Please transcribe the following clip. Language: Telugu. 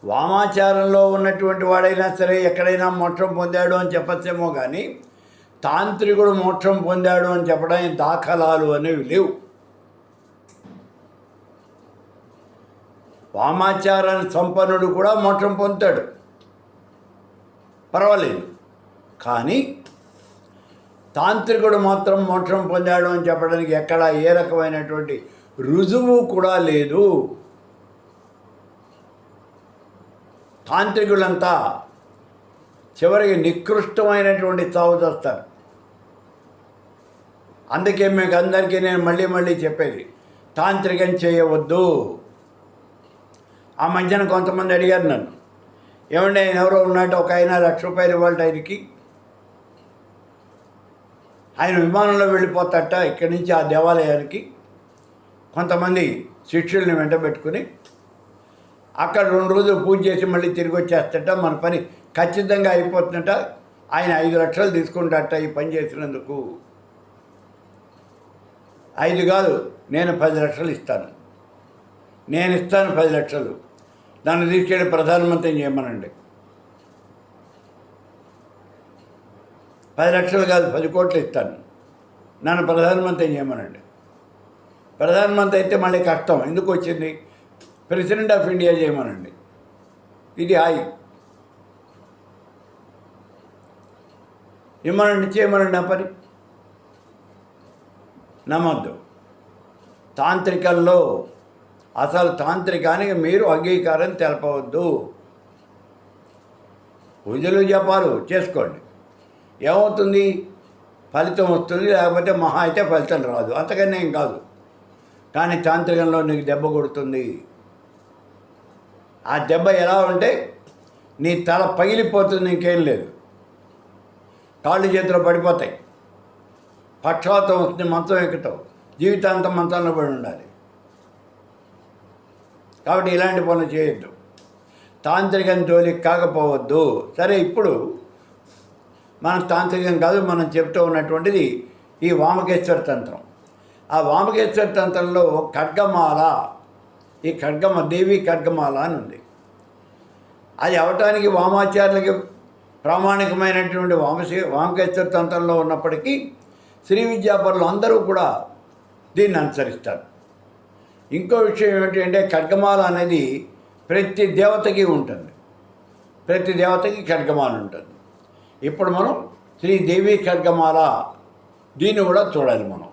వామాచారంలో ఉన్నటువంటి వాడైనా సరే ఎక్కడైనా మోక్షం పొందాడు అని చెప్పచ్చేమో కానీ తాంత్రికుడు మోక్షం పొందాడు అని చెప్పడానికి దాఖలాలు అనేవి లేవు. వామాచారాన్ని సంపన్నుడు కూడా మోక్షం పొందుతాడు, పర్వాలేదు. కానీ తాంత్రికుడు మాత్రం మోక్షం పొందాడు అని చెప్పడానికి ఎక్కడ ఏ రకమైనటువంటి రుజువు కూడా లేదు. తాంత్రికులంతా చివరికి నికృష్టమైనటువంటి చావు చేస్తారు. అందుకే మీకు అందరికీ నేను మళ్ళీ చెప్పేది, తాంత్రికం చేయవద్దు. ఆ మధ్యన కొంతమంది అడిగారు నన్ను, ఏమంటే ఆయన ఎవరో ఉన్నట్టు ఒక ఆయన ₹1,00,000 ఇవ్వాలి ఆయనకి, ఆయన విమానంలో వెళ్ళిపోతాట ఇక్కడి నుంచి ఆ దేవాలయానికి, కొంతమంది శిష్యుల్ని వెంట పెట్టుకుని అక్కడ 2 రోజులు పూజ చేసి మళ్ళీ తిరిగి వచ్చేస్తట, మన పని ఖచ్చితంగా అయిపోతుందట. ఆయన 5 లక్షలు తీసుకుంటాట ఈ పని చేసినందుకు. 5 కాదు, నేను 10 లక్షలు ఇస్తాను, నేను ఇస్తాను 10 లక్షలు, నన్ను తీసుకెళ్ళి ప్రధానమంత్రిని చేయమనండి. 10 లక్షలు కాదు 10 కోట్లు ఇస్తాను, నన్ను ప్రధానమంత్రిని చేయమనండి. ప్రధానమంత్రి అయితే మళ్ళీ కష్టం, ఎందుకు వచ్చింది, ప్రెసిడెంట్ ఆఫ్ ఇండియా చేయమనండి. ఇది హాయి, ఇమ్మనండి, చేయమనండి. ఆ పని నమ్మద్దు. తాంత్రికంలో అసలు తాంత్రికానికి మీరు అంగీకారం తెలపవద్దు. పూజలు జపాలు చేసుకోండి, ఏమవుతుంది, ఫలితం వస్తుంది, లేకపోతే మహా అయితే ఫలితం రాదు, అంతకన్నా ఏం కాదు. కానీ తాంత్రికంలో నీకు దెబ్బ కొడుతుంది. ఆ దెబ్బ ఎలా ఉంటే నీ తల పగిలిపోతుంది, ఇంకేం లేదు, కాళ్ళు చేతిలో పడిపోతాయి, పక్షవాతం వస్తుంది, మంచం ఎక్కుతావు, జీవితాంతం మంచంలో పడి ఉండాలి. కాబట్టి ఇలాంటి పనులు చేయొద్దు, తాంత్రికం జోలికి కాకపోవద్దు. సరే, ఇప్పుడు మన తాంత్రికం కాదు, మనం చెప్తూ ఉన్నటువంటిది ఈ వామకేశ్వర తంత్రం. ఆ వామకేశ్వర తంత్రంలో ఖడ్గమాల, ఈ దేవి ఖడ్గమాల అని ఉంది. అది అవటానికి వామాచార్యులకి ప్రామాణికమైనటువంటి వామకేశ్వర తంత్రంలో ఉన్నప్పటికీ శ్రీ విద్యాపరులు అందరూ కూడా దీన్ని అనుసరిస్తారు. ఇంకో విషయం ఏమిటంటే ఖడ్గమాల అనేది ప్రతి దేవతకి ఉంటుంది, ప్రతి దేవతకి ఖడ్గమాల ఉంటుంది. ఇప్పుడు మనం శ్రీదేవి ఖడ్గమాల దీన్ని కూడా చూడాలి మనం.